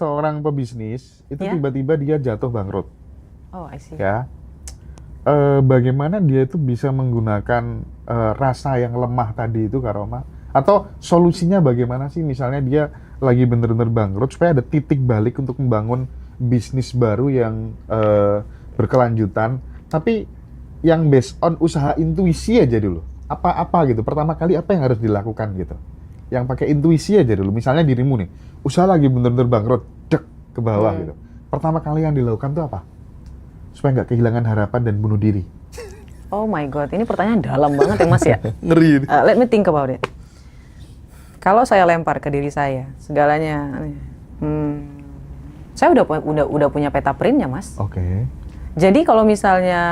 seorang pebisnis itu Ya. tiba-tiba dia jatuh bangkrut, Oh, I see. ya. Bagaimana dia itu bisa menggunakan rasa yang lemah tadi itu, Karoma? Atau solusinya bagaimana sih? Misalnya dia lagi bener-bener bangkrut, supaya ada titik balik untuk membangun bisnis baru yang berkelanjutan, tapi yang based on usaha intuisi aja dulu. Apa gitu? Pertama kali apa yang harus dilakukan gitu? Yang pakai intuisi aja dulu. Misalnya dirimu nih, usaha lagi bener-bener bangkrut, dek ke bawah gitu. Pertama kali yang dilakukan tuh apa? Supaya nggak kehilangan harapan dan bunuh diri. Oh my God, ini pertanyaan dalam banget ya Mas ya. Ngeri. Let me think about it. Kalau saya lempar ke diri saya, segalanya, saya udah punya peta printnya Mas. Oke. Jadi kalau misalnya,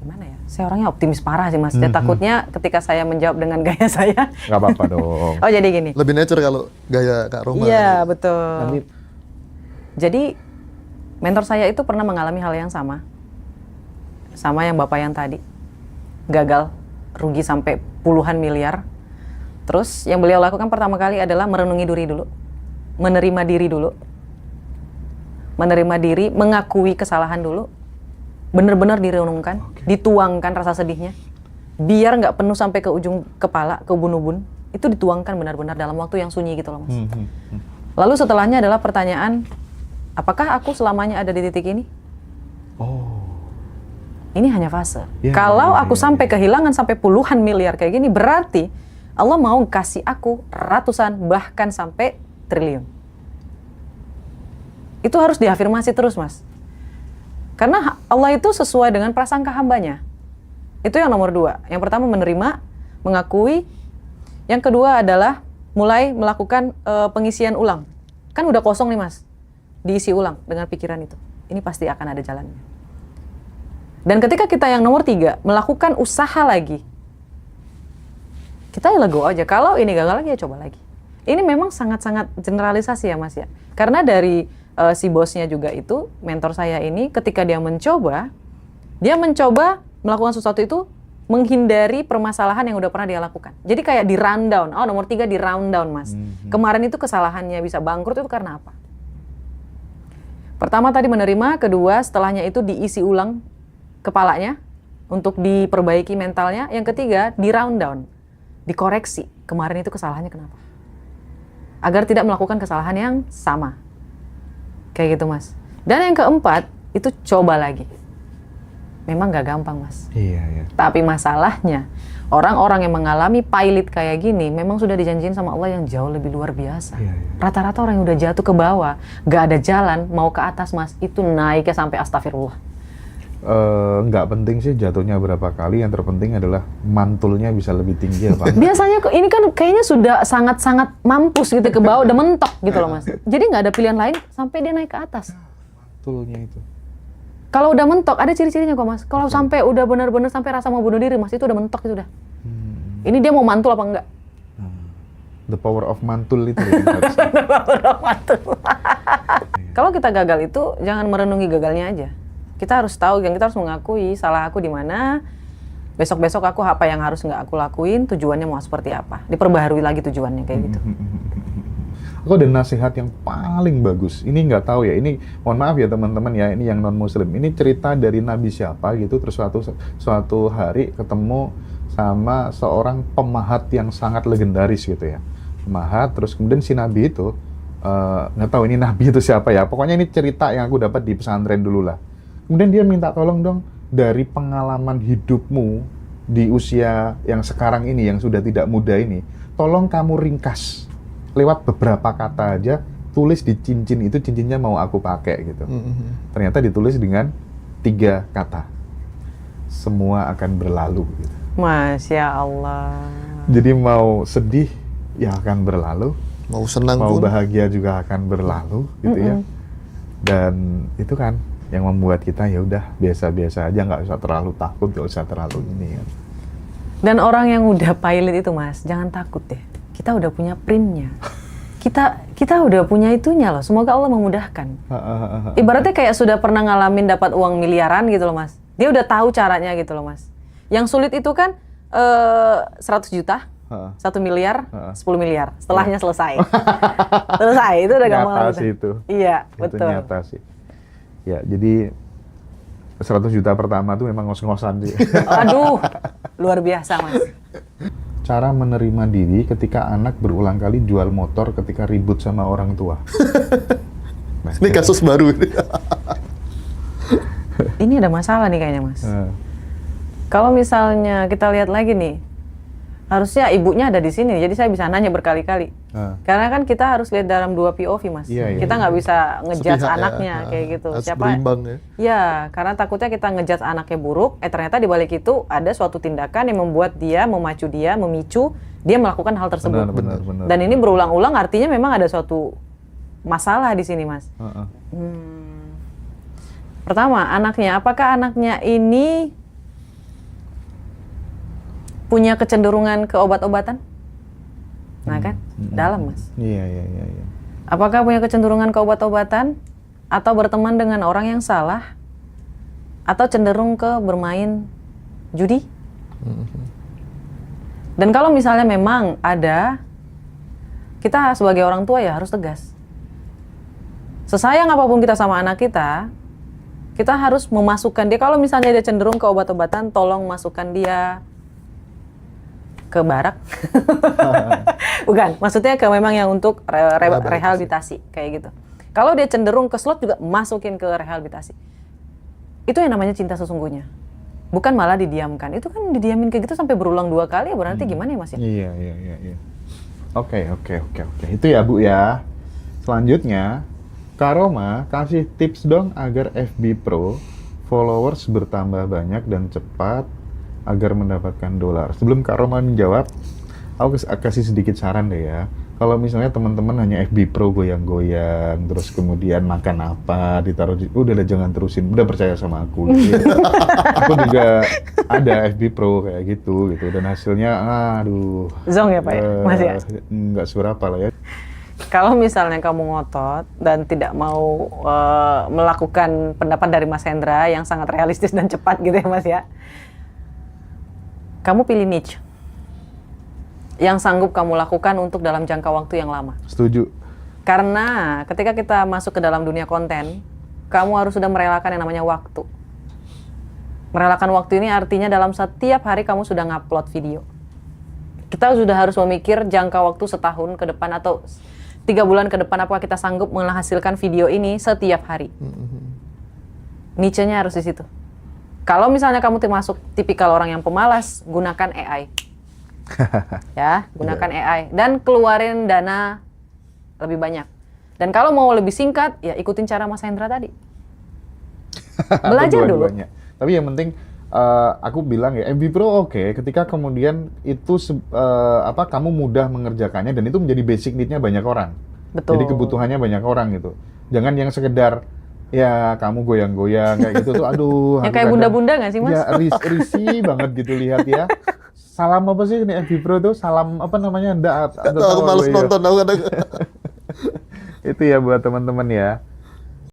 gimana ya, saya orangnya optimis parah sih Mas. Saya takutnya ketika saya menjawab dengan gaya saya. Nggak apa-apa dong. Oh jadi gini. Lebih nature kalau gaya Kak Roma. Iya betul. Nanti Jadi mentor saya itu pernah mengalami hal yang sama yang bapak yang tadi, gagal, rugi sampai puluhan miliar. Terus yang beliau lakukan pertama kali adalah merenungi diri dulu, menerima diri, mengakui kesalahan dulu, benar-benar direnungkan, dituangkan rasa sedihnya, biar nggak penuh sampai ke ujung kepala, ke ubun-ubun, itu dituangkan benar-benar dalam waktu yang sunyi gitu loh Mas. Lalu setelahnya adalah pertanyaan, apakah aku selamanya ada di titik ini? Oh. Ini hanya fase. Ya, Kalau ya, aku ya, sampai kehilangan sampai puluhan miliar kayak gini, berarti Allah mau kasih aku ratusan bahkan sampai triliun. Itu harus diafirmasi terus, Mas. Karena Allah itu sesuai dengan prasangka hambanya. Itu yang nomor 2. Yang pertama menerima, mengakui. Yang kedua adalah mulai melakukan pengisian ulang. Kan udah kosong nih, Mas. Diisi ulang dengan pikiran itu. Ini pasti akan ada jalannya. Dan ketika kita yang nomor 3, melakukan usaha lagi. Kita ya lego aja. Kalau ini gagal lagi, ya coba lagi. Ini memang sangat-sangat generalisasi ya Mas ya. Karena dari si bosnya juga itu, mentor saya ini, ketika dia mencoba melakukan sesuatu itu, menghindari permasalahan yang udah pernah dia lakukan. Jadi kayak di rundown. Oh, nomor 3 di rundown Mas. Kemarin itu kesalahannya bisa bangkrut itu karena apa? Pertama tadi menerima, kedua setelahnya itu diisi ulang kepalanya untuk diperbaiki mentalnya. Yang ketiga di rundown, dikoreksi kemarin itu kesalahannya kenapa, agar tidak melakukan kesalahan yang sama kayak gitu Mas. Dan yang keempat itu coba lagi. Memang gak gampang Mas. Iya. Tapi masalahnya orang-orang yang mengalami pilot kayak gini memang sudah dijanjiin sama Allah yang jauh lebih luar biasa. Iya. Rata-rata orang yang udah jatuh ke bawah, gak ada jalan mau ke atas Mas, itu naiknya sampai astagfirullah. Nggak penting sih jatuhnya berapa kali, yang terpenting adalah mantulnya bisa lebih tinggi ya Pak. Biasanya ini kan kayaknya sudah sangat-sangat mampus gitu ke bawah, udah mentok gitu loh Mas. Jadi nggak ada pilihan lain sampai dia naik ke atas. Mantulnya itu. Kalau udah mentok, ada ciri-cirinya kok Mas. Kalau sampai udah benar-benar sampai rasa mau bunuh diri Mas, itu udah mentok itu udah. Ini dia mau mantul apa enggak? The power of mantul itu yang harus. Kalau kita gagal itu jangan merenungi gagalnya aja. Kita harus tahu, kita harus mengakui salah aku di mana. Besok-besok aku apa yang harus nggak aku lakuin, tujuannya mau seperti apa. Diperbaharui lagi tujuannya kayak gitu. Aku ada nasihat yang paling bagus. Ini nggak tahu ya, ini mohon maaf ya teman-teman ya, ini yang non-muslim. Ini cerita dari Nabi siapa gitu, terus suatu hari ketemu sama seorang pemahat yang sangat legendaris gitu ya. Pemahat, terus kemudian si Nabi itu, nggak tahu ini Nabi itu siapa ya. Pokoknya ini cerita yang aku dapat di pesantren dulu lah. Kemudian dia minta tolong dong, dari pengalaman hidupmu di usia yang sekarang ini, yang sudah tidak muda ini, tolong kamu ringkas lewat beberapa kata aja, tulis di cincin itu, cincinnya mau aku pakai gitu. Ternyata ditulis dengan 3 kata, semua akan berlalu gitu. Masya Allah. Jadi mau sedih ya akan berlalu, Mau senang mau pun. bahagia juga akan berlalu gitu ya. Dan itu kan yang membuat kita ya udah biasa-biasa aja, nggak usah terlalu takut, nggak usah terlalu ini kan. Dan orang yang udah pilot itu Mas, jangan takut deh. Kita udah punya printnya. Kita udah punya itunya loh. Semoga Allah memudahkan. Ibaratnya kayak sudah pernah ngalamin dapat uang miliaran gitu loh Mas. Dia udah tahu caranya gitu loh Mas. Yang sulit itu kan 100 juta. Heeh. 1 miliar, Heeh. 10 miliar. Setelahnya selesai. Selesai, itu udah gampang Nyata banget. sih itu. Iya, Itu betul. nyata sih. Ya, jadi 100 juta pertama tuh memang ngos-ngosan sih. Aduh, luar biasa Mas. Cara menerima diri ketika anak berulang kali jual motor ketika ribut sama orang tua. Nah, Ini kasus baru ini. Ini ada masalah nih kayaknya Mas. eh, Kalau misalnya kita lihat lagi nih, harusnya ibunya ada di sini, jadi saya bisa nanya berkali-kali. eh. Karena kan kita harus lihat dalam 2 POV Mas. Iya, iya, Kita nggak bisa ngejudge Sepihak ya. anaknya kayak gitu. Harus Siapa? berimbang ya. Ya, karena takutnya kita ngejudge anaknya buruk, ternyata di balik itu ada suatu tindakan yang membuat dia, memacu dia, memicu dia melakukan hal tersebut. Benar. Dan ini berulang-ulang artinya memang ada suatu masalah di sini Mas. Heeh. Pertama, anaknya, apakah anaknya ini punya kecenderungan ke obat-obatan? Nah kan, dalam Mas. Iya. Apakah punya kecenderungan ke obat-obatan? Atau berteman dengan orang yang salah? Atau cenderung ke bermain judi? Dan kalau misalnya memang ada, kita sebagai orang tua ya harus tegas. Sesayang apapun kita sama anak kita harus memasukkan dia. Kalau misalnya dia cenderung ke obat-obatan, tolong masukkan dia ke barak. Bukan, maksudnya ke memang yang untuk rehabilitasi kayak gitu. Kalau dia cenderung ke slot juga masukin ke rehabilitasi. Itu yang namanya cinta sesungguhnya. Bukan malah didiamkan. Itu kan didiamin kayak gitu sampai berulang 2 kali, ya berarti gimana ya Mas ya? Iya. Oke. Itu ya Bu ya. Selanjutnya, Kak Roma kasih tips dong agar FB Pro followers bertambah banyak dan cepat agar mendapatkan dolar. Sebelum Kak Roma menjawab, aku kasih sedikit saran deh ya. Kalau misalnya teman-teman hanya FB Pro goyang-goyang, terus kemudian makan apa, ditaruh di, udah jangan terusin, udah percaya sama aku. Gitu. Aku juga ada FB Pro kayak gitu, dan hasilnya, aduh. Zong ya Pak ya, Mas ya? Nggak seberapa lah ya. Kalau misalnya kamu ngotot dan tidak mau melakukan pendapat dari Mas Hendra yang sangat realistis dan cepat gitu ya Mas ya, kamu pilih niche yang sanggup kamu lakukan untuk dalam jangka waktu yang lama. Setuju. Karena ketika kita masuk ke dalam dunia konten, kamu harus sudah merelakan yang namanya waktu. Merelakan waktu ini artinya dalam setiap hari kamu sudah ngupload video. Kita sudah harus memikir jangka waktu setahun ke depan atau 3 bulan ke depan apakah kita sanggup menghasilkan video ini setiap hari. Niche-nya harus di situ. Kalau misalnya kamu termasuk tipikal orang yang pemalas, gunakan AI. Ya, gunakan AI dan keluarin dana lebih banyak. Dan kalau mau lebih singkat, ya ikutin cara Mas Hendra tadi. Belajar dulu. Tapi yang penting aku bilang ya FB Pro oke, ketika kemudian itu kamu mudah mengerjakannya dan itu menjadi basic need-nya banyak orang. Betul. Jadi kebutuhannya banyak orang gitu. Jangan yang sekedar ya kamu goyang-goyang kayak gitu tuh aduh. Yang kayak bunda-bunda nggak sih Mas? Ya risih banget gitu lihat ya. Salam apa sih ini FB Pro tuh? Salam apa namanya? Aku males nonton, aku kadang. Itu ya buat teman-teman ya.